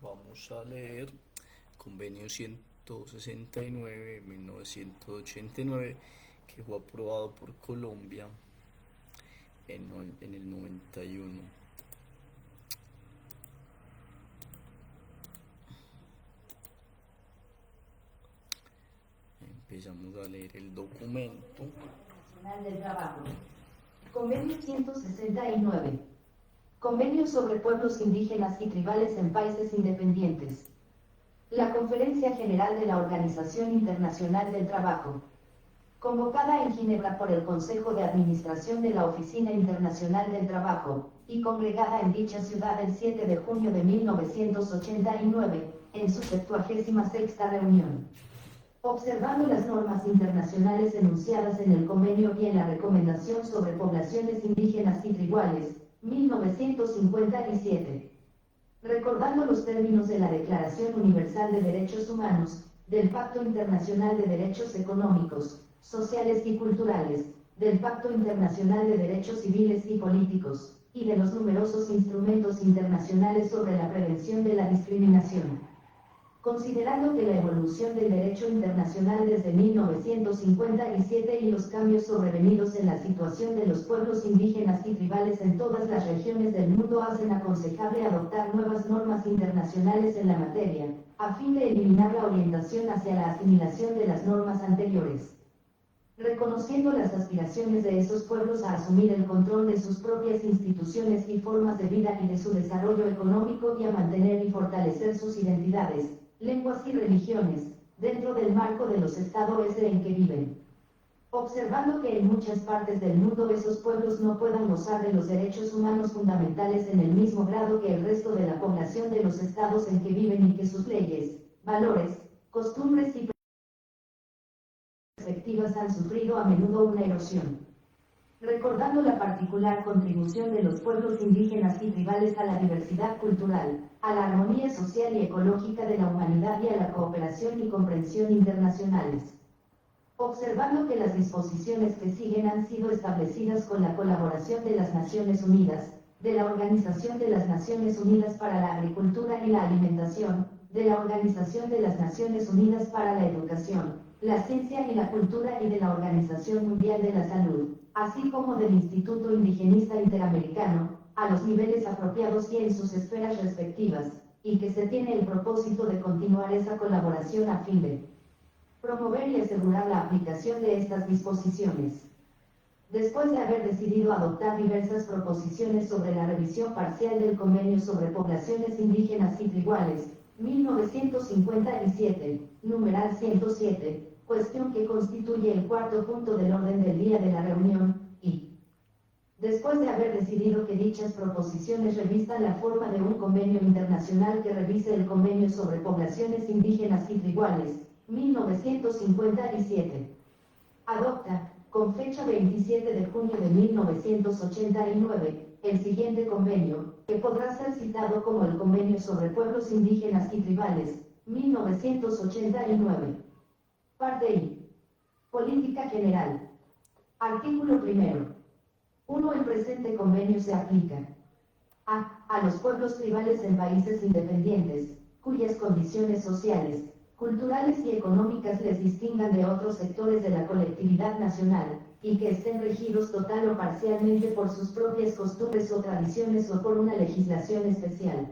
Vamos a leer Convenio 169 de 1989 que fue aprobado por Colombia en el 91. Empezamos a leer el documento. Internacional del Trabajo. Convenio 169. Convenio sobre pueblos indígenas y tribales en países independientes. La Conferencia General de la Organización Internacional del Trabajo. Convocada en Ginebra por el Consejo de Administración de la Oficina Internacional del Trabajo, y congregada en dicha ciudad el 7 de junio de 1989, en su 76ª reunión. Observando las normas internacionales enunciadas en el convenio y en la Recomendación sobre Poblaciones Indígenas y Tribales, 1957. Recordando los términos de la Declaración Universal de Derechos Humanos, del Pacto Internacional de Derechos Económicos, Sociales y Culturales, del Pacto Internacional de Derechos Civiles y Políticos, y de los numerosos instrumentos internacionales sobre la prevención de la discriminación. Considerando que la evolución del derecho internacional desde 1957 y los cambios sobrevenidos en la situación de los pueblos indígenas y tribales en todas las regiones del mundo hacen aconsejable adoptar nuevas normas internacionales en la materia, a fin de eliminar la orientación hacia la asimilación de las normas anteriores. Reconociendo las aspiraciones de esos pueblos a asumir el control de sus propias instituciones y formas de vida y de su desarrollo económico y a mantener y fortalecer sus identidades, lenguas y religiones, dentro del marco de los estados en que viven. Observando que en muchas partes del mundo esos pueblos no puedan gozar de los derechos humanos fundamentales en el mismo grado que el resto de la población de los estados en que viven y que sus leyes, valores, costumbres y perspectivas han sufrido a menudo una erosión. Recordando la particular contribución de los pueblos indígenas y tribales a la diversidad cultural, a la armonía social y ecológica de la humanidad y a la cooperación y comprensión internacionales. Observando que las disposiciones que siguen han sido establecidas con la colaboración de las Naciones Unidas, de la Organización de las Naciones Unidas para la Agricultura y la Alimentación, de la Organización de las Naciones Unidas para la Educación, la Ciencia y la Cultura y de la Organización Mundial de la Salud, así como del Instituto Indigenista Interamericano, a los niveles apropiados y en sus esferas respectivas, y que se tiene el propósito de continuar esa colaboración a fin de promover y asegurar la aplicación de estas disposiciones. Después de haber decidido adoptar diversas proposiciones sobre la revisión parcial del Convenio sobre Poblaciones Indígenas y Tribales, 1957, numeral 107, cuestión que constituye el cuarto punto del orden del día de la reunión, y después de haber decidido que dichas proposiciones revistan la forma de un convenio internacional que revise el Convenio sobre Poblaciones Indígenas y Tribales, 1957, adopta, con fecha 27 de junio de 1989, el siguiente convenio, que podrá ser citado como el Convenio sobre Pueblos Indígenas y Tribales, 1989. Parte I. Política General. Artículo 1. 1. El presente convenio se aplica a los pueblos tribales en países independientes, cuyas condiciones sociales, culturales y económicas les distingan de otros sectores de la colectividad nacional, y que estén regidos total o parcialmente por sus propias costumbres o tradiciones o por una legislación especial.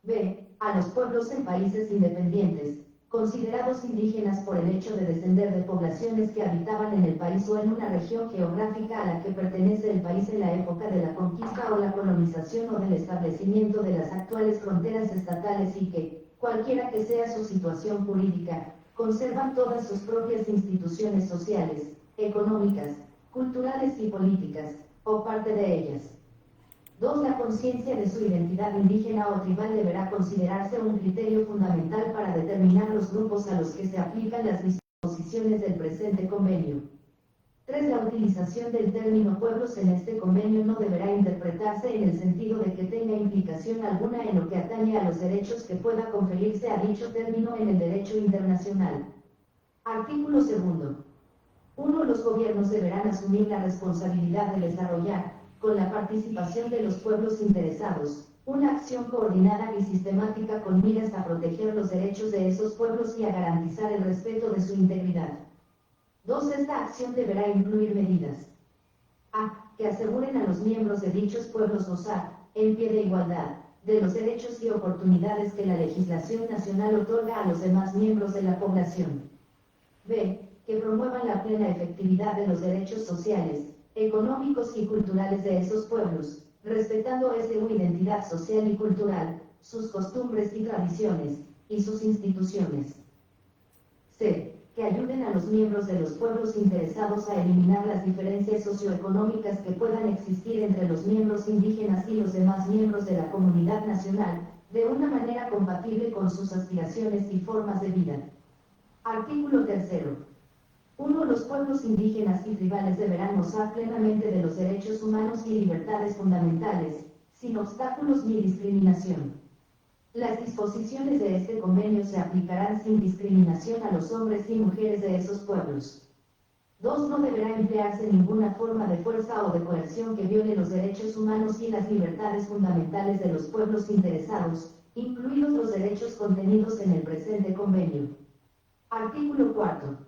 B. A los pueblos en países independientes, considerados indígenas por el hecho de descender de poblaciones que habitaban en el país o en una región geográfica a la que pertenece el país en la época de la conquista o la colonización o del establecimiento de las actuales fronteras estatales y que, cualquiera que sea su situación jurídica, conservan todas sus propias instituciones sociales, económicas, culturales y políticas, o parte de ellas. 2. La conciencia de su identidad indígena o tribal deberá considerarse un criterio fundamental para determinar los grupos a los que se aplican las disposiciones del presente convenio. 3. La utilización del término pueblos en este convenio no deberá interpretarse en el sentido de que tenga implicación alguna en lo que atañe a los derechos que pueda conferirse a dicho término en el derecho internacional. Artículo 2. 1. Los gobiernos deberán asumir la responsabilidad de desarrollar, con la participación de los pueblos interesados, Una acción coordinada y sistemática con miras a proteger los derechos de esos pueblos y a garantizar el respeto de su integridad. 2. Esta acción deberá incluir medidas a. Que aseguren a los miembros de dichos pueblos gozar, en pie de igualdad, de los derechos y oportunidades que la legislación nacional otorga a los demás miembros de la población. B. Que promuevan la plena efectividad de los derechos sociales, económicos y culturales de esos pueblos, respetando su identidad social y cultural, sus costumbres y tradiciones, y sus instituciones. C. Que ayuden a los miembros de los pueblos interesados a eliminar las diferencias socioeconómicas que puedan existir entre los miembros indígenas y los demás miembros de la comunidad nacional, de una manera compatible con sus aspiraciones y formas de vida. Artículo 3. 1. Los pueblos indígenas y tribales deberán gozar plenamente de los derechos humanos y libertades fundamentales, sin obstáculos ni discriminación. Las disposiciones de este convenio se aplicarán sin discriminación a los hombres y mujeres de esos pueblos. 2. No deberá emplearse ninguna forma de fuerza o de coerción que viole los derechos humanos y las libertades fundamentales de los pueblos interesados, incluidos los derechos contenidos en el presente convenio. Artículo 4.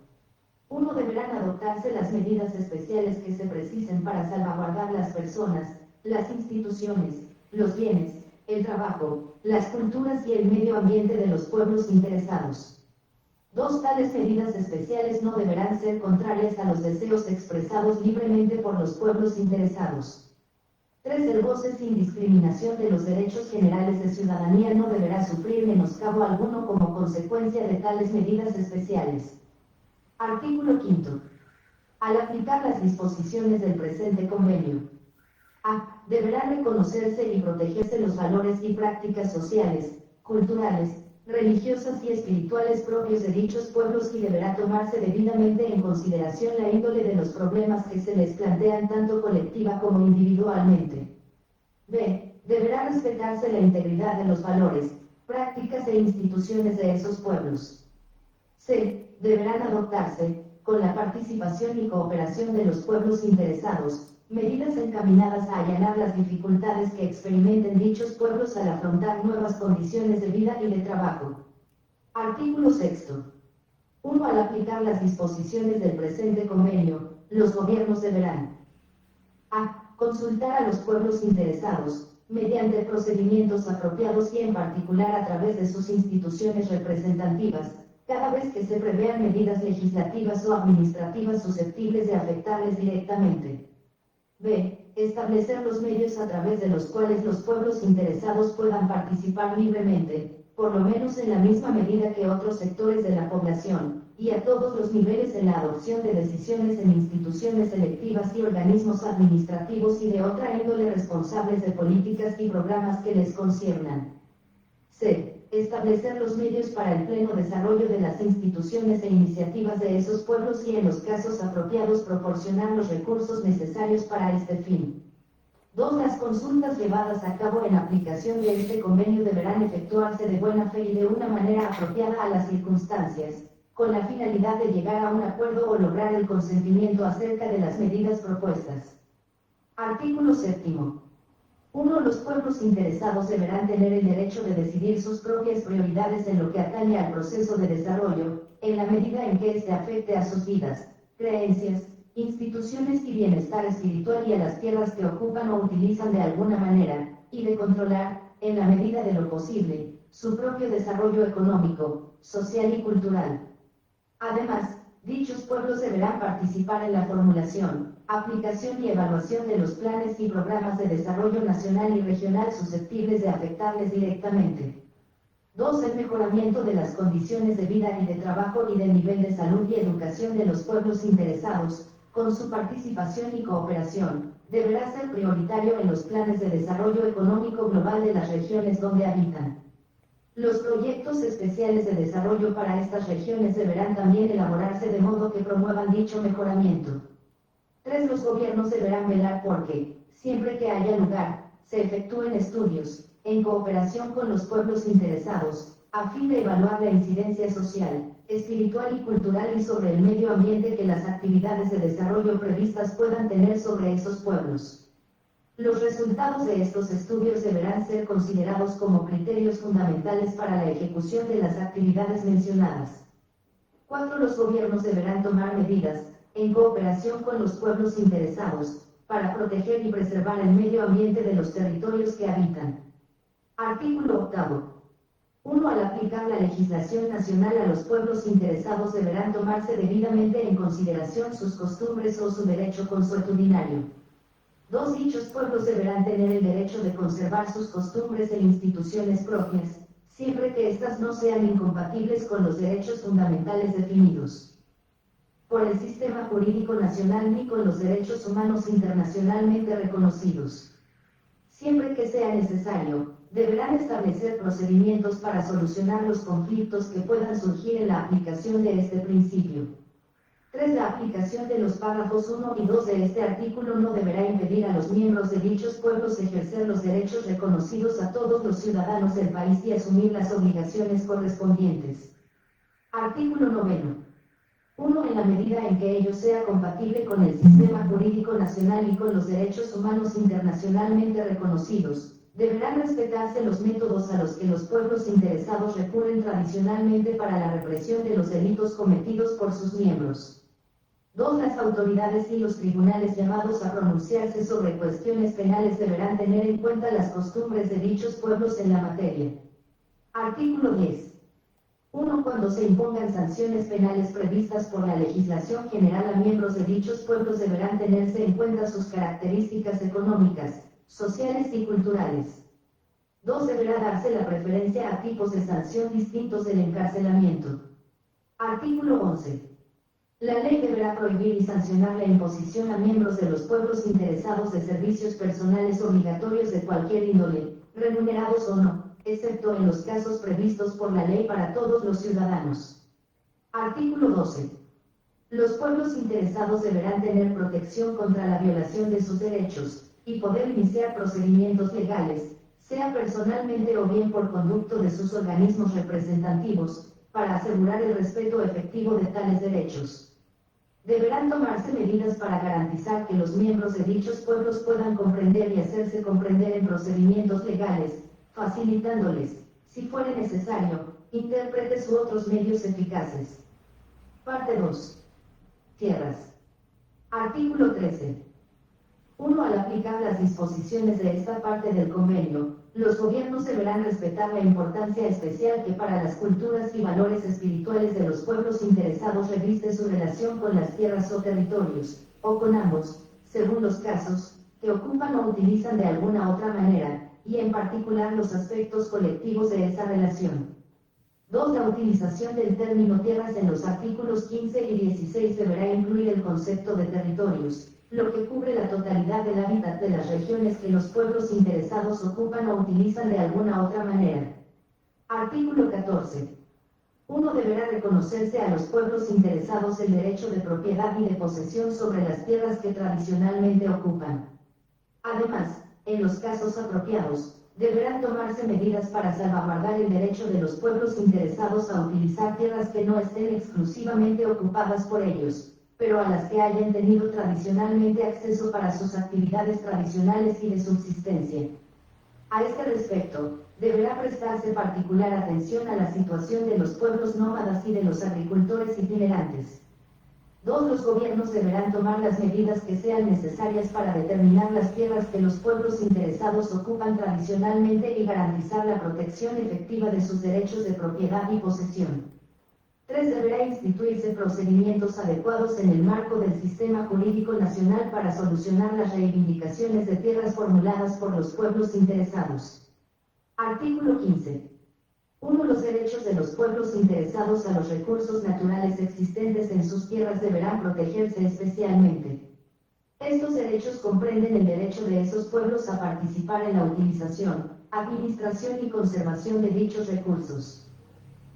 1. Deberán adoptarse las medidas especiales que se precisen para salvaguardar las personas, las instituciones, los bienes, el trabajo, las culturas y el medio ambiente de los pueblos interesados. 2. Tales medidas especiales no deberán ser contrarias a los deseos expresados libremente por los pueblos interesados. 3. El goce sin discriminación de los derechos generales de ciudadanía no deberá sufrir menoscabo alguno como consecuencia de tales medidas especiales. Artículo 5. Al aplicar las disposiciones del presente convenio, a. Deberán reconocerse y protegerse los valores y prácticas sociales, culturales, religiosas y espirituales propios de dichos pueblos y deberá tomarse debidamente en consideración la índole de los problemas que se les plantean tanto colectiva como individualmente. B. Deberá respetarse la integridad de los valores, prácticas e instituciones de esos pueblos. C. Deberán adoptarse, con la participación y cooperación de los pueblos interesados, medidas encaminadas a allanar las dificultades que experimenten dichos pueblos al afrontar nuevas condiciones de vida y de trabajo. Artículo 6. 1. Al aplicar las disposiciones del presente convenio, los gobiernos deberán a. Consultar a los pueblos interesados, mediante procedimientos apropiados y en particular a través de sus instituciones representativas, cada vez que se prevean medidas legislativas o administrativas susceptibles de afectarles directamente. B. Establecer los medios a través de los cuales los pueblos interesados puedan participar libremente, por lo menos en la misma medida que otros sectores de la población, y a todos los niveles en la adopción de decisiones en instituciones selectivas y organismos administrativos y de otra índole responsables de políticas y programas que les conciernan. C. Establecer los medios para el pleno desarrollo de las instituciones e iniciativas de esos pueblos y en los casos apropiados proporcionar los recursos necesarios para este fin. 2. Las consultas llevadas a cabo en aplicación de este convenio deberán efectuarse de buena fe y de una manera apropiada a las circunstancias, con la finalidad de llegar a un acuerdo o lograr el consentimiento acerca de las medidas propuestas. Artículo 7. 1. Los pueblos interesados deberán tener el derecho de decidir sus propias prioridades en lo que atañe al proceso de desarrollo, en la medida en que éste afecte a sus vidas, creencias, instituciones y bienestar espiritual y a las tierras que ocupan o utilizan de alguna manera, y de controlar, en la medida de lo posible, su propio desarrollo económico, social y cultural. Además, dichos pueblos deberán participar en la formulación, aplicación y evaluación de los planes y programas de desarrollo nacional y regional susceptibles de afectarles directamente. 2. El mejoramiento de las condiciones de vida y de trabajo y del nivel de salud y educación de los pueblos interesados, con su participación y cooperación, deberá ser prioritario en los planes de desarrollo económico global de las regiones donde habitan. Los proyectos especiales de desarrollo para estas regiones deberán también elaborarse de modo que promuevan dicho mejoramiento. 3. Los gobiernos deberán velar porque, siempre que haya lugar, se efectúen estudios, en cooperación con los pueblos interesados, a fin de evaluar la incidencia social, espiritual y cultural y sobre el medio ambiente que las actividades de desarrollo previstas puedan tener sobre esos pueblos. Los resultados de estos estudios deberán ser considerados como criterios fundamentales para la ejecución de las actividades mencionadas. 4. Los gobiernos deberán tomar medidas, en cooperación con los pueblos interesados, para proteger y preservar el medio ambiente de los territorios que habitan. Artículo 8. 1. Al aplicar la legislación nacional a los pueblos interesados deberán tomarse debidamente en consideración sus costumbres o su derecho consuetudinario. 2. Dichos pueblos deberán tener el derecho de conservar sus costumbres e instituciones propias, siempre que éstas no sean incompatibles con los derechos fundamentales definidos por el sistema jurídico nacional ni con los derechos humanos internacionalmente reconocidos. Siempre que sea necesario, deberán establecer procedimientos para solucionar los conflictos que puedan surgir en la aplicación de este principio. 3. La aplicación de los párrafos 1 y 2 de este artículo no deberá impedir a los miembros de dichos pueblos ejercer los derechos reconocidos a todos los ciudadanos del país y asumir las obligaciones correspondientes. Artículo 9. 1. En la medida en que ello sea compatible con el sistema jurídico nacional y con los derechos humanos internacionalmente reconocidos, deberán respetarse los métodos a los que los pueblos interesados recurren tradicionalmente para la represión de los delitos cometidos por sus miembros. 2. Las autoridades y los tribunales llamados a pronunciarse sobre cuestiones penales deberán tener en cuenta las costumbres de dichos pueblos en la materia. Artículo 10. 1. Cuando se impongan sanciones penales previstas por la legislación general a miembros de dichos pueblos deberán tenerse en cuenta sus características económicas, sociales y culturales. 2. Deberá darse la preferencia a tipos de sanción distintos del encarcelamiento. Artículo 11. La ley deberá prohibir y sancionar la imposición a miembros de los pueblos interesados de servicios personales obligatorios de cualquier índole, remunerados o no, excepto en los casos previstos por la ley para todos los ciudadanos. Artículo 12. Los pueblos interesados deberán tener protección contra la violación de sus derechos, y poder iniciar procedimientos legales, sea personalmente o bien por conducto de sus organismos representativos, para asegurar el respeto efectivo de tales derechos. Deberán tomarse medidas para garantizar que los miembros de dichos pueblos puedan comprender y hacerse comprender en procedimientos legales, facilitándoles, si fuere necesario, intérpretes u otros medios eficaces. Parte 2. Tierras. Artículo 13. 1. Al aplicar las disposiciones de esta parte del convenio, los gobiernos deberán respetar la importancia especial que para las culturas y valores espirituales de los pueblos interesados reviste su relación con las tierras o territorios, o con ambos, según los casos, que ocupan o utilizan de alguna otra manera, y en particular los aspectos colectivos de esa relación. 2. La utilización del término tierras en los artículos 15 y 16 deberá incluir el concepto de territorios, lo que cubre la totalidad del hábitat de las regiones que los pueblos interesados ocupan o utilizan de alguna otra manera. Artículo 14. 1. Deberá reconocerse a los pueblos interesados el derecho de propiedad y de posesión sobre las tierras que tradicionalmente ocupan. Además, en los casos apropiados, deberán tomarse medidas para salvaguardar el derecho de los pueblos interesados a utilizar tierras que no estén exclusivamente ocupadas por ellos, pero a las que hayan tenido tradicionalmente acceso para sus actividades tradicionales y de subsistencia. A este respecto, deberá prestarse particular atención a la situación de los pueblos nómadas y de los agricultores itinerantes. 2. Los gobiernos deberán tomar las medidas que sean necesarias para determinar las tierras que los pueblos interesados ocupan tradicionalmente y garantizar la protección efectiva de sus derechos de propiedad y posesión. 3. Deberá instituirse procedimientos adecuados en el marco del sistema jurídico nacional para solucionar las reivindicaciones de tierras formuladas por los pueblos interesados. Artículo 15. 1. Los derechos de los pueblos interesados a los recursos naturales existentes en sus tierras deberán protegerse especialmente. Estos derechos comprenden el derecho de esos pueblos a participar en la utilización, administración y conservación de dichos recursos.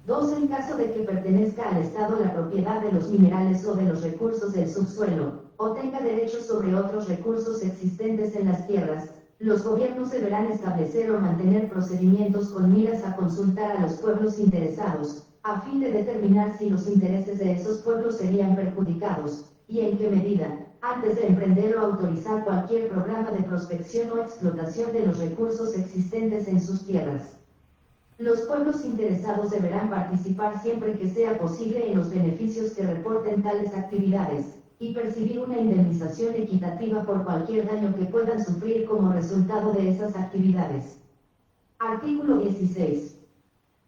2. En caso de que pertenezca al Estado la propiedad de los minerales o de los recursos del subsuelo, o tenga derechos sobre otros recursos existentes en las tierras, los gobiernos deberán establecer o mantener procedimientos con miras a consultar a los pueblos interesados, a fin de determinar si los intereses de esos pueblos serían perjudicados, y en qué medida, antes de emprender o autorizar cualquier programa de prospección o explotación de los recursos existentes en sus tierras. Los pueblos interesados deberán participar siempre que sea posible en los beneficios que reporten tales actividades, y percibir una indemnización equitativa por cualquier daño que puedan sufrir como resultado de esas actividades. Artículo 16.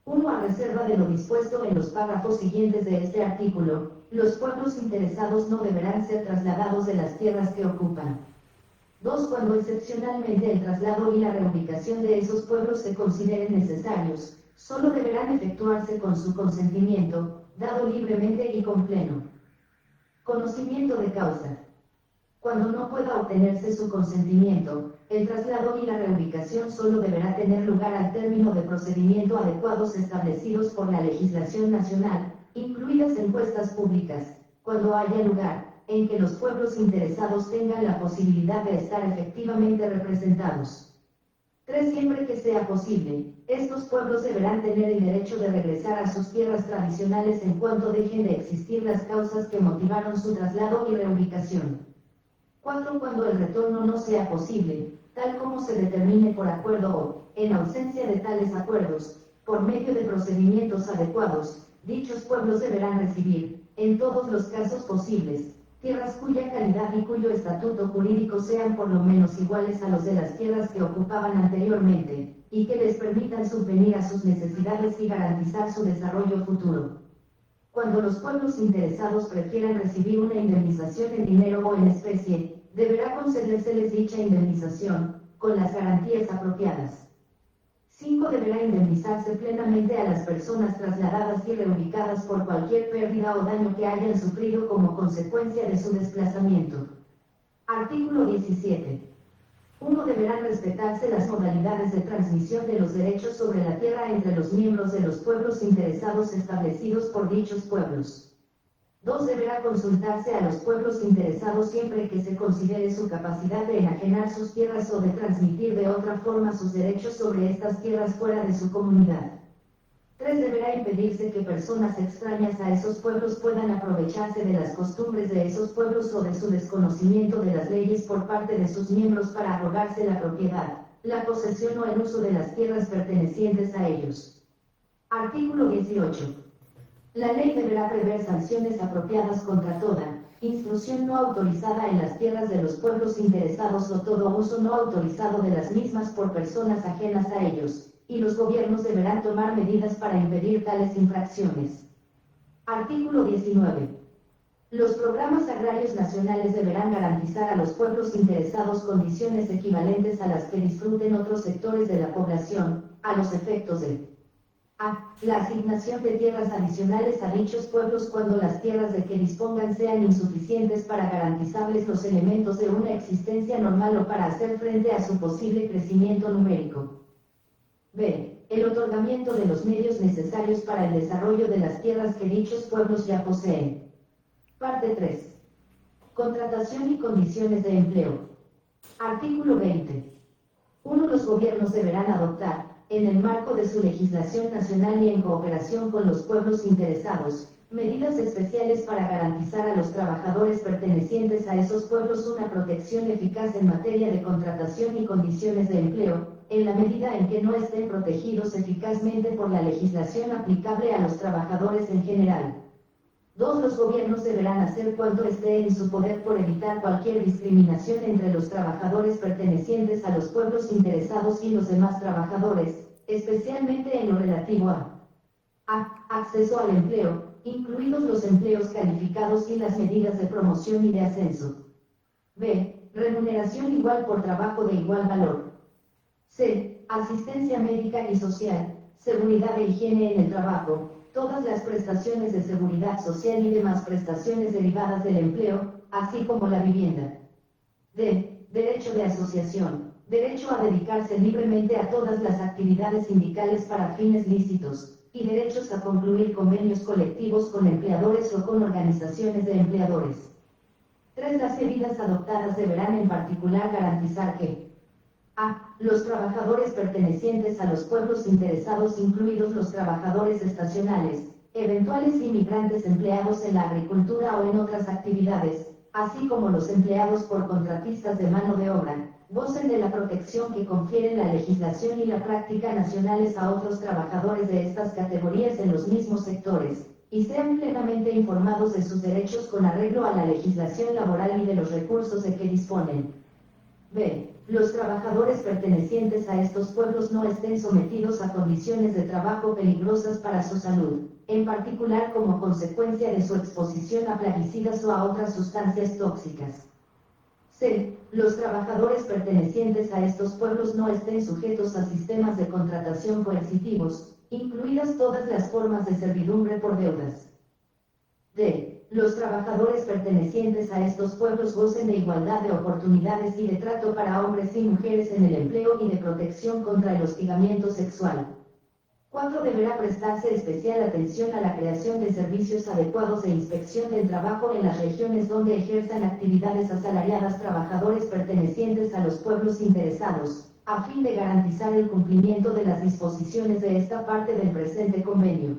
1. A reserva de lo dispuesto en los párrafos siguientes de este artículo, los pueblos interesados no deberán ser trasladados de las tierras que ocupan. 2. Cuando excepcionalmente el traslado y la reubicación de esos pueblos se consideren necesarios, solo deberán efectuarse con su consentimiento, dado libremente y con pleno conocimiento de causa. Cuando no pueda obtenerse su consentimiento, el traslado y la reubicación solo deberá tener lugar al término de procedimiento adecuados establecidos por la legislación nacional, incluidas encuestas públicas, cuando haya lugar, en que los pueblos interesados tengan la posibilidad de estar efectivamente representados. 3. Siempre que sea posible, estos pueblos deberán tener el derecho de regresar a sus tierras tradicionales en cuanto dejen de existir las causas que motivaron su traslado y reubicación. 4. Cuando el retorno no sea posible, tal como se determine por acuerdo o, en ausencia de tales acuerdos, por medio de procedimientos adecuados, dichos pueblos deberán recibir, en todos los casos posibles, tierras cuya calidad y cuyo estatuto jurídico sean por lo menos iguales a los de las tierras que ocupaban anteriormente, y que les permitan subvenir a sus necesidades y garantizar su desarrollo futuro. Cuando los pueblos interesados prefieran recibir una indemnización en dinero o en especie, deberá concedérseles dicha indemnización, con las garantías apropiadas. 5. Deberá indemnizarse plenamente a las personas trasladadas y reubicadas por cualquier pérdida o daño que hayan sufrido como consecuencia de su desplazamiento. Artículo 17. 1. Deberán respetarse las modalidades de transmisión de los derechos sobre la tierra entre los miembros de los pueblos interesados establecidos por dichos pueblos. 2. Deberá consultarse a los pueblos interesados siempre que se considere su capacidad de enajenar sus tierras o de transmitir de otra forma sus derechos sobre estas tierras fuera de su comunidad. 3. Deberá impedirse que personas extrañas a esos pueblos puedan aprovecharse de las costumbres de esos pueblos o de su desconocimiento de las leyes por parte de sus miembros para arrogarse la propiedad, la posesión o el uso de las tierras pertenecientes a ellos. Artículo 18. La ley deberá prever sanciones apropiadas contra toda intrusión no autorizada en las tierras de los pueblos interesados o todo uso no autorizado de las mismas por personas ajenas a ellos, y los gobiernos deberán tomar medidas para impedir tales infracciones. Artículo 19. Los programas agrarios nacionales deberán garantizar a los pueblos interesados condiciones equivalentes a las que disfruten otros sectores de la población, a los efectos de a. La asignación de tierras adicionales a dichos pueblos cuando las tierras de que dispongan sean insuficientes para garantizarles los elementos de una existencia normal o para hacer frente a su posible crecimiento numérico. B. El otorgamiento de los medios necesarios para el desarrollo de las tierras que dichos pueblos ya poseen. Parte 3. Contratación y condiciones de empleo. Artículo 20. 1. Los gobiernos deberán adoptar, en el marco de su legislación nacional y en cooperación con los pueblos interesados, medidas especiales para garantizar a los trabajadores pertenecientes a esos pueblos una protección eficaz en materia de contratación y condiciones de empleo, en la medida en que no estén protegidos eficazmente por la legislación aplicable a los trabajadores en general. 2. Los gobiernos deberán hacer cuanto esté en su poder por evitar cualquier discriminación entre los trabajadores pertenecientes a los pueblos interesados y los demás trabajadores, especialmente en lo relativo a acceso al empleo, incluidos los empleos calificados y las medidas de promoción y de ascenso. B. Remuneración igual por trabajo de igual valor. C. Asistencia médica y social, seguridad e higiene en el trabajo, todas las prestaciones de seguridad social y demás prestaciones derivadas del empleo, así como la vivienda. D. Derecho de asociación, derecho a dedicarse libremente a todas las actividades sindicales para fines lícitos, y derechos a concluir convenios colectivos con empleadores o con organizaciones de empleadores. 3. Las medidas adoptadas deberán en particular garantizar que a. Los trabajadores pertenecientes a los pueblos interesados, incluidos los trabajadores estacionales, eventuales inmigrantes empleados en la agricultura o en otras actividades, así como los empleados por contratistas de mano de obra, gocen de la protección que confieren la legislación y la práctica nacionales a otros trabajadores de estas categorías en los mismos sectores, y sean plenamente informados de sus derechos con arreglo a la legislación laboral y de los recursos de que disponen. B. Los trabajadores pertenecientes a estos pueblos no estén sometidos a condiciones de trabajo peligrosas para su salud, en particular como consecuencia de su exposición a plaguicidas o a otras sustancias tóxicas. C. Los trabajadores pertenecientes a estos pueblos no estén sujetos a sistemas de contratación coercitivos, incluidas todas las formas de servidumbre por deudas. D. Los trabajadores pertenecientes a estos pueblos gocen de igualdad de oportunidades y de trato para hombres y mujeres en el empleo y de protección contra el hostigamiento sexual. 4. Deberá prestarse especial atención a la creación de servicios adecuados de inspección del trabajo en las regiones donde ejerzan actividades asalariadas trabajadores pertenecientes a los pueblos interesados, a fin de garantizar el cumplimiento de las disposiciones de esta parte del presente convenio.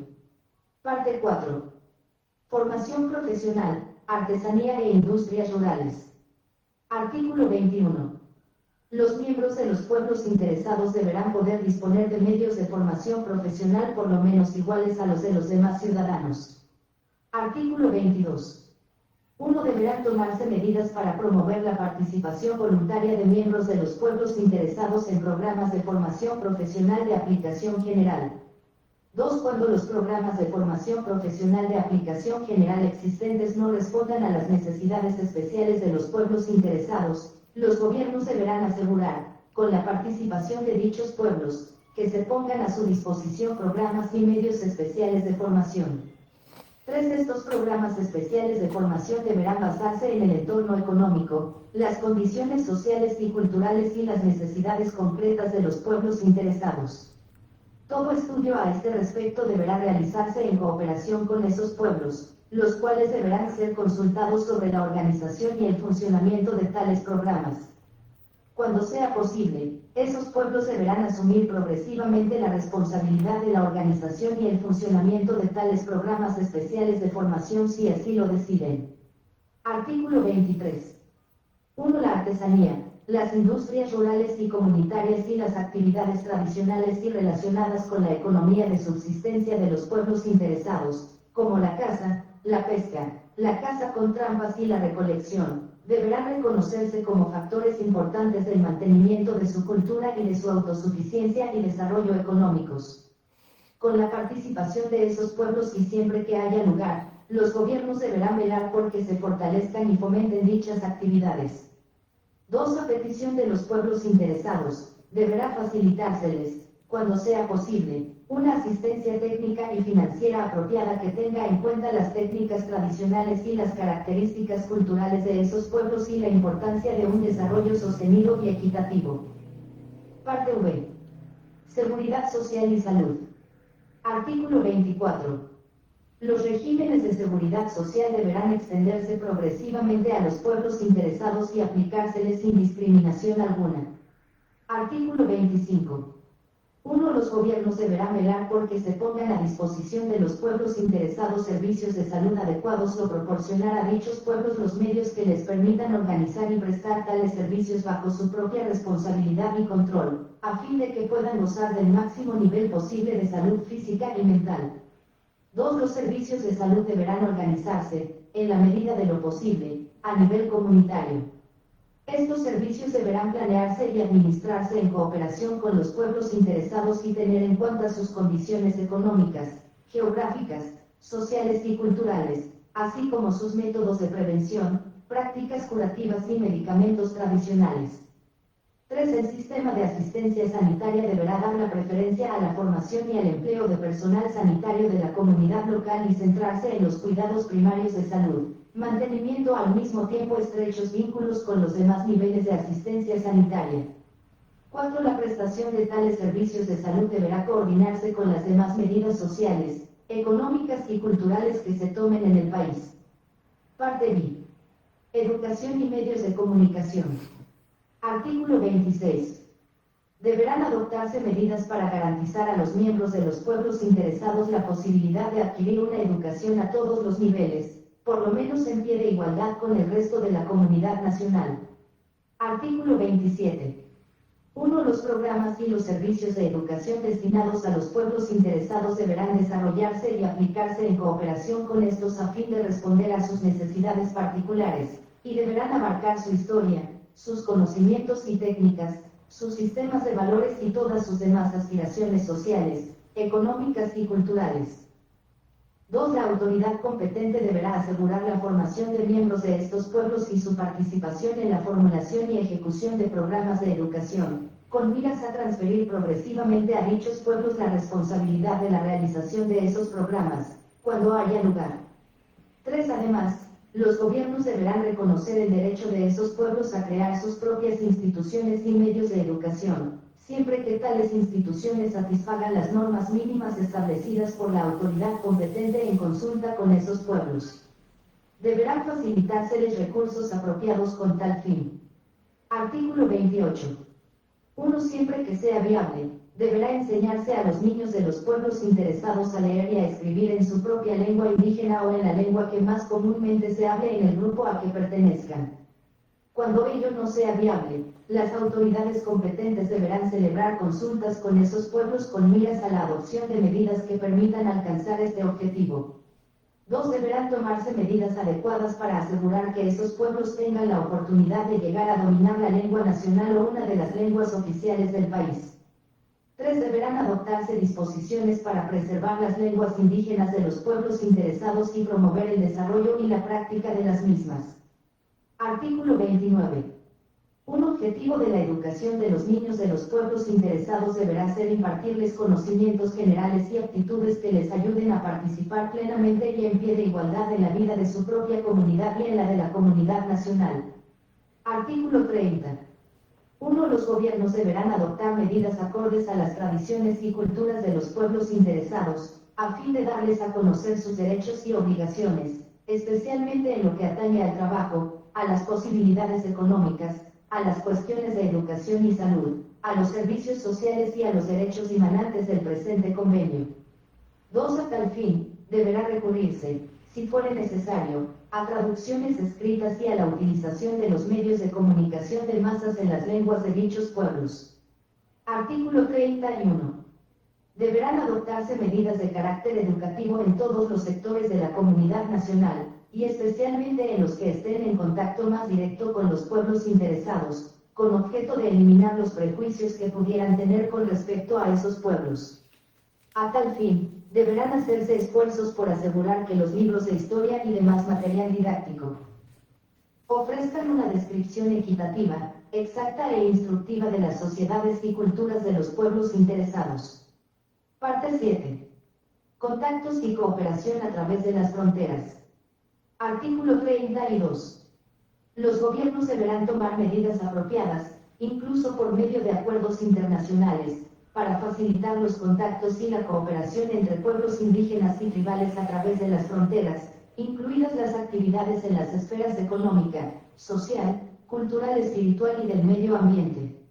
Parte 4. Formación profesional, artesanía e industrias rurales. Artículo 21. Los miembros de los pueblos interesados deberán poder disponer de medios de formación profesional por lo menos iguales a los de los demás ciudadanos. Artículo 22. 1. Deberán tomarse medidas para promover la participación voluntaria de miembros de los pueblos interesados en programas de formación profesional de aplicación general. 2. Cuando los programas de formación profesional de aplicación general existentes no respondan a las necesidades especiales de los pueblos interesados, los gobiernos deberán asegurar, con la participación de dichos pueblos, que se pongan a su disposición programas y medios especiales de formación. 3. Estos programas especiales de formación deberán basarse en el entorno económico, las condiciones sociales y culturales y las necesidades concretas de los pueblos interesados. Todo estudio a este respecto deberá realizarse en cooperación con esos pueblos, los cuales deberán ser consultados sobre la organización y el funcionamiento de tales programas. Cuando sea posible, esos pueblos deberán asumir progresivamente la responsabilidad de la organización y el funcionamiento de tales programas especiales de formación si así lo deciden. Artículo 23. 1. La artesanía, las industrias rurales y comunitarias y las actividades tradicionales y relacionadas con la economía de subsistencia de los pueblos interesados, como la caza, la pesca, la caza con trampas y la recolección, deberán reconocerse como factores importantes del mantenimiento de su cultura y de su autosuficiencia y desarrollo económicos. Con la participación de esos pueblos y siempre que haya lugar, los gobiernos deberán velar por que se fortalezcan y fomenten dichas actividades. 2. A petición de los pueblos interesados, deberá facilitárseles, cuando sea posible, una asistencia técnica y financiera apropiada que tenga en cuenta las técnicas tradicionales y las características culturales de esos pueblos y la importancia de un desarrollo sostenido y equitativo. Parte V. Seguridad social y salud. Artículo 24. Los regímenes de seguridad social deberán extenderse progresivamente a los pueblos interesados y aplicárseles sin discriminación alguna. Artículo 25. 1. Los gobiernos deberán velar por que se pongan a disposición de los pueblos interesados servicios de salud adecuados o proporcionar a dichos pueblos los medios que les permitan organizar y prestar tales servicios bajo su propia responsabilidad y control, a fin de que puedan gozar del máximo nivel posible de salud física y mental. 2. Los servicios de salud deberán organizarse, en la medida de lo posible, a nivel comunitario. Estos servicios deberán planearse y administrarse en cooperación con los pueblos interesados y tener en cuenta sus condiciones económicas, geográficas, sociales y culturales, así como sus métodos de prevención, prácticas curativas y medicamentos tradicionales. 3. El sistema de asistencia sanitaria deberá dar la preferencia a la formación y al empleo de personal sanitario de la comunidad local y centrarse en los cuidados primarios de salud, mantenimiento al mismo tiempo estrechos vínculos con los demás niveles de asistencia sanitaria. 4. La prestación de tales servicios de salud deberá coordinarse con las demás medidas sociales, económicas y culturales que se tomen en el país. Parte B. Educación y medios de comunicación. Artículo 26. Deberán adoptarse medidas para garantizar a los miembros de los pueblos interesados la posibilidad de adquirir una educación a todos los niveles, por lo menos en pie de igualdad con el resto de la comunidad nacional. Artículo 27. 1. Los programas y los servicios de educación destinados a los pueblos interesados deberán desarrollarse y aplicarse en cooperación con estos a fin de responder a sus necesidades particulares, y deberán abarcar su historia, sus conocimientos y técnicas, sus sistemas de valores y todas sus demás aspiraciones sociales, económicas y culturales. 2. La autoridad competente deberá asegurar la formación de miembros de estos pueblos y su participación en la formulación y ejecución de programas de educación, con miras a transferir progresivamente a dichos pueblos la responsabilidad de la realización de esos programas, cuando haya lugar. 3. Además, los gobiernos deberán reconocer el derecho de esos pueblos a crear sus propias instituciones y medios de educación, siempre que tales instituciones satisfagan las normas mínimas establecidas por la autoridad competente en consulta con esos pueblos. Deberán facilitárseles recursos apropiados con tal fin. Artículo 28. 1. Siempre que sea viable, deberá enseñarse a los niños de los pueblos interesados a leer y a escribir en su propia lengua indígena o en la lengua que más comúnmente se hable en el grupo a que pertenezcan. Cuando ello no sea viable, las autoridades competentes deberán celebrar consultas con esos pueblos con miras a la adopción de medidas que permitan alcanzar este objetivo. 2. Deberán tomarse medidas adecuadas para asegurar que esos pueblos tengan la oportunidad de llegar a dominar la lengua nacional o una de las lenguas oficiales del país. 3. Deberán adoptarse disposiciones para preservar las lenguas indígenas de los pueblos interesados y promover el desarrollo y la práctica de las mismas. Artículo 29. Un objetivo de la educación de los niños de los pueblos interesados deberá ser impartirles conocimientos generales y aptitudes que les ayuden a participar plenamente y en pie de igualdad en la vida de su propia comunidad y en la de la comunidad nacional. Artículo 30. 1. Los gobiernos deberán adoptar medidas acordes a las tradiciones y culturas de los pueblos interesados, a fin de darles a conocer sus derechos y obligaciones, especialmente en lo que atañe al trabajo, a las posibilidades económicas, a las cuestiones de educación y salud, a los servicios sociales y a los derechos dimanantes del presente convenio. 2. A tal fin, deberá recurrirse, si fuere necesario, a traducciones escritas y a la utilización de los medios de comunicación de masas en las lenguas de dichos pueblos. Artículo 31. Deberán adoptarse medidas de carácter educativo en todos los sectores de la comunidad nacional, y especialmente en los que estén en contacto más directo con los pueblos interesados, con objeto de eliminar los prejuicios que pudieran tener con respecto a esos pueblos. A tal fin, deberán hacerse esfuerzos por asegurar que los libros de historia y demás material didáctico ofrezcan una descripción equitativa, exacta e instructiva de las sociedades y culturas de los pueblos interesados. Parte 7. Contactos y cooperación a través de las fronteras. Artículo 32. Los gobiernos deberán tomar medidas apropiadas, incluso por medio de acuerdos internacionales, para facilitar los contactos y la cooperación entre pueblos indígenas y tribales a través de las fronteras, incluidas las actividades en las esferas económica, social, cultural, espiritual y del medio ambiente.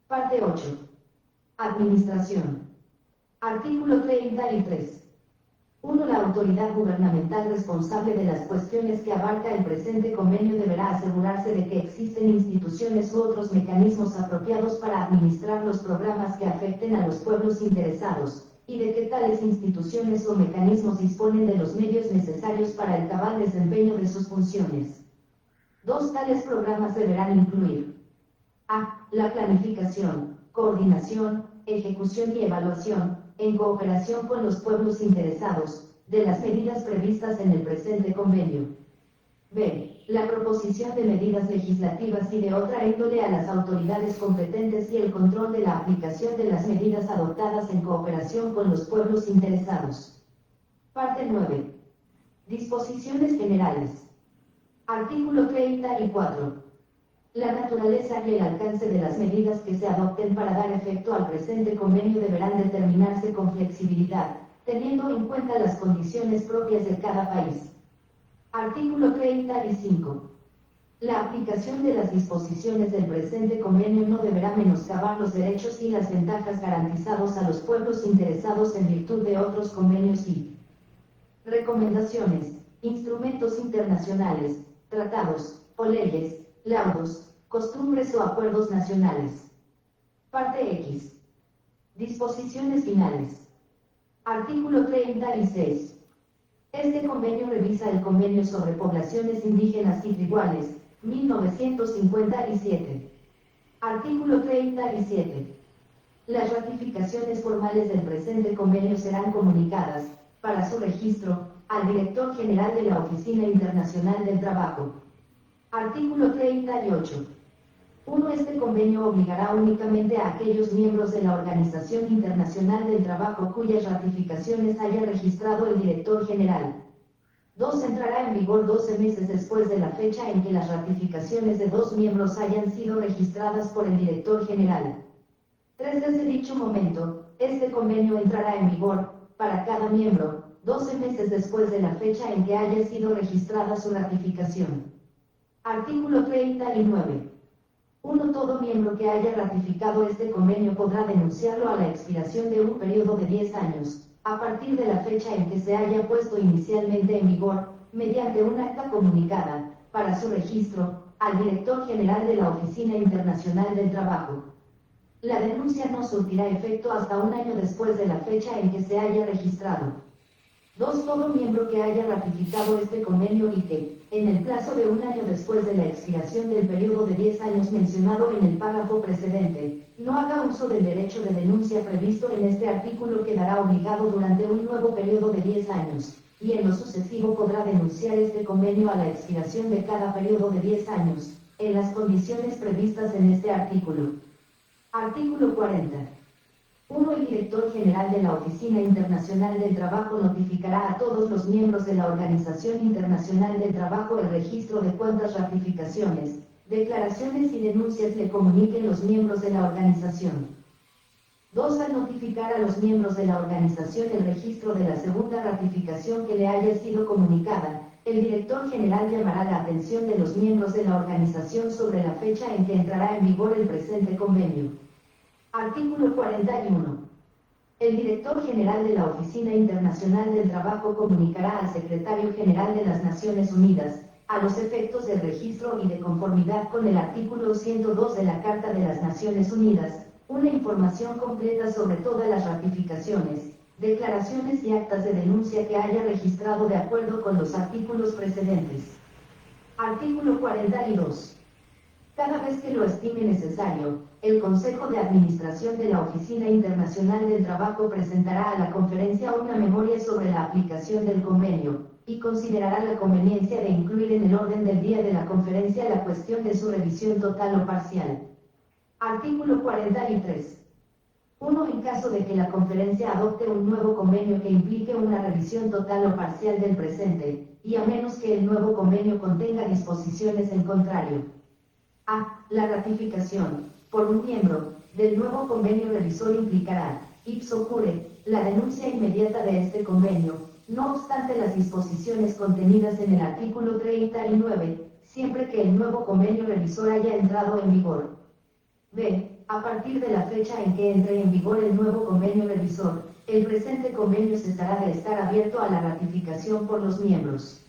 Parte 8. Administración. Artículo 33. 1. La autoridad gubernamental responsable de las cuestiones que abarca el presente convenio deberá asegurarse de que existen instituciones u otros mecanismos apropiados para administrar los programas que afecten a los pueblos interesados, y de que tales instituciones o mecanismos disponen de los medios necesarios para el cabal desempeño de sus funciones. 2. Tales programas deberán incluir: a. La planificación, coordinación, ejecución y evaluación, en cooperación con los pueblos interesados, de las medidas previstas en el presente convenio. B. La proposición de medidas legislativas y de otra índole a las autoridades competentes y el control de la aplicación de las medidas adoptadas en cooperación con los pueblos interesados. Parte 9. Disposiciones generales. Artículo 34. La naturaleza y el alcance de las medidas que se adopten para dar efecto al presente convenio deberán determinarse con flexibilidad, teniendo en cuenta las condiciones propias de cada país. Artículo 35. La aplicación de las disposiciones del presente convenio no deberá menoscabar los derechos y las ventajas garantizados a los pueblos interesados en virtud de otros convenios y recomendaciones, instrumentos internacionales, tratados, o leyes, laudos, costumbres o acuerdos nacionales. Parte X. Disposiciones finales. Artículo 36. Este convenio revisa el Convenio sobre Poblaciones Indígenas y Tribales, 1957. Artículo 37. Las ratificaciones formales del presente convenio serán comunicadas, para su registro, al Director General de la Oficina Internacional del Trabajo. Artículo 38. 1. Este convenio obligará únicamente a aquellos miembros de la Organización Internacional del Trabajo cuyas ratificaciones haya registrado el Director General. 2. Entrará en vigor 12 meses después de la fecha en que las ratificaciones de 2 miembros hayan sido registradas por el Director General. 3. Desde dicho momento, este convenio entrará en vigor, para cada miembro, 12 meses después de la fecha en que haya sido registrada su ratificación. Artículo 39. 1. Todo miembro que haya ratificado este convenio podrá denunciarlo a la expiración de un periodo de 10 años, a partir de la fecha en que se haya puesto inicialmente en vigor, mediante un acta comunicada, para su registro, al Director General de la Oficina Internacional del Trabajo. La denuncia no surtirá efecto hasta un año después de la fecha en que se haya registrado. 2. Todo miembro que haya ratificado este convenio y que, en el plazo de un año después de la expiración del periodo de 10 años mencionado en el párrafo precedente, no haga uso del derecho de denuncia previsto en este artículo quedará obligado durante un nuevo periodo de 10 años, y en lo sucesivo podrá denunciar este convenio a la expiración de cada periodo de 10 años, en las condiciones previstas en este artículo. Artículo 40. 1. El Director General de la Oficina Internacional del Trabajo notificará a todos los miembros de la Organización Internacional del Trabajo el registro de cuantas ratificaciones, declaraciones y denuncias le comuniquen los miembros de la organización. 2. Al notificar a los miembros de la organización el registro de la segunda ratificación que le haya sido comunicada, el Director General llamará la atención de los miembros de la organización sobre la fecha en que entrará en vigor el presente convenio. Artículo 41. El Director General de la Oficina Internacional del Trabajo comunicará al Secretario General de las Naciones Unidas, a los efectos del registro y de conformidad con el artículo 102 de la Carta de las Naciones Unidas, una información completa sobre todas las ratificaciones, declaraciones y actas de denuncia que haya registrado de acuerdo con los artículos precedentes. Artículo 42. Cada vez que lo estime necesario, el Consejo de Administración de la Oficina Internacional del Trabajo presentará a la conferencia una memoria sobre la aplicación del convenio, y considerará la conveniencia de incluir en el orden del día de la conferencia la cuestión de su revisión total o parcial. Artículo 43. 1. En caso de que la conferencia adopte un nuevo convenio que implique una revisión total o parcial del presente, y a menos que el nuevo convenio contenga disposiciones en contrario. A. La ratificación, por un miembro, del nuevo convenio revisor implicará, ipso cure, la denuncia inmediata de este convenio, no obstante las disposiciones contenidas en el artículo 39, siempre que el nuevo convenio revisor haya entrado en vigor. B. A partir de la fecha en que entre en vigor el nuevo convenio revisor, el presente convenio cesará de estar abierto a la ratificación por los miembros.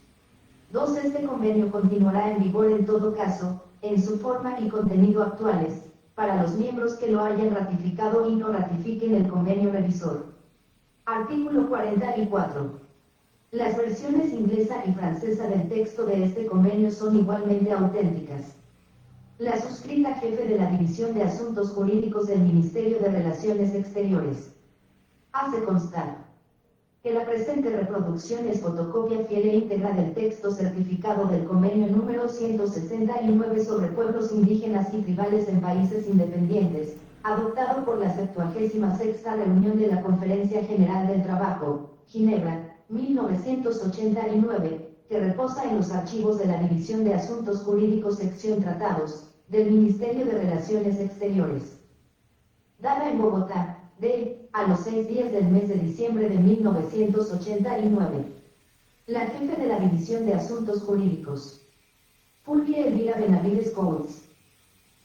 2. Este convenio continuará en vigor en todo caso, en su forma y contenido actuales, para los miembros que lo hayan ratificado y no ratifiquen el convenio revisor. Artículo 44. Las versiones inglesa y francesa del texto de este convenio son igualmente auténticas. La suscrita jefe de la División de Asuntos Jurídicos del Ministerio de Relaciones Exteriores hace constar que la presente reproducción es fotocopia fiel e íntegra del texto certificado del convenio número 169 sobre pueblos indígenas y tribales en países independientes, adoptado por la 76ª reunión de la Conferencia General del Trabajo, Ginebra, 1989, que reposa en los archivos de la División de Asuntos Jurídicos sección Tratados, del Ministerio de Relaciones Exteriores. Dada en Bogotá, a los 6 días del mes de diciembre de 1989. La jefe de la División de Asuntos Jurídicos. Fulvia Elvira Benavides Coates.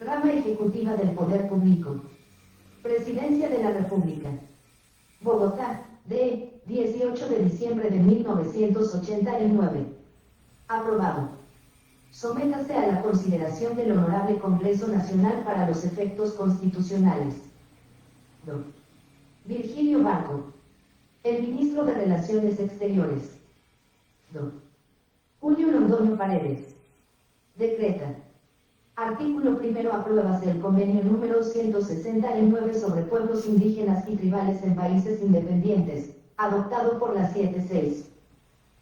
Rama Ejecutiva del Poder Público. Presidencia de la República. Bogotá, 18 de diciembre de 1989. Aprobado. Sométase a la consideración del Honorable Congreso Nacional para los efectos constitucionales. 2. Virgilio Barco, el Ministro de Relaciones Exteriores. 2. Julio Londoño Paredes. Decreta. Artículo primero. Apruébase el convenio número 169 sobre pueblos indígenas y tribales en países independientes, adoptado por la 7-6.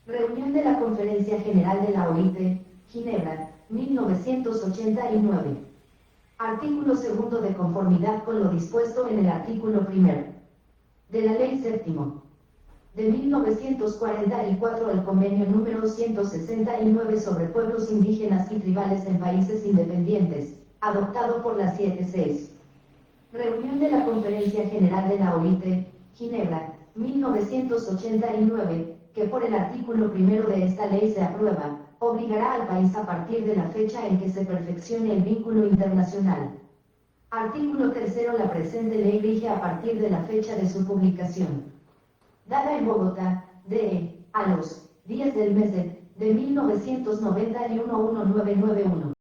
Reunión de la Conferencia General de la OIT, Ginebra, 1989. Artículo segundo. De conformidad con lo dispuesto en el artículo primero de la Ley Séptimo de 1944, el convenio número 169 sobre pueblos indígenas y tribales en países independientes, adoptado por la 7-6. Reunión de la Conferencia General de la OIT, Ginebra, 1989, que por el artículo primero de esta ley se aprueba, obligará al país a partir de la fecha en que se perfeccione el vínculo internacional. Artículo tercero. La presente ley rige a partir de la fecha de su publicación. Dada en Bogotá, a los 10 del mes de 1991 1991.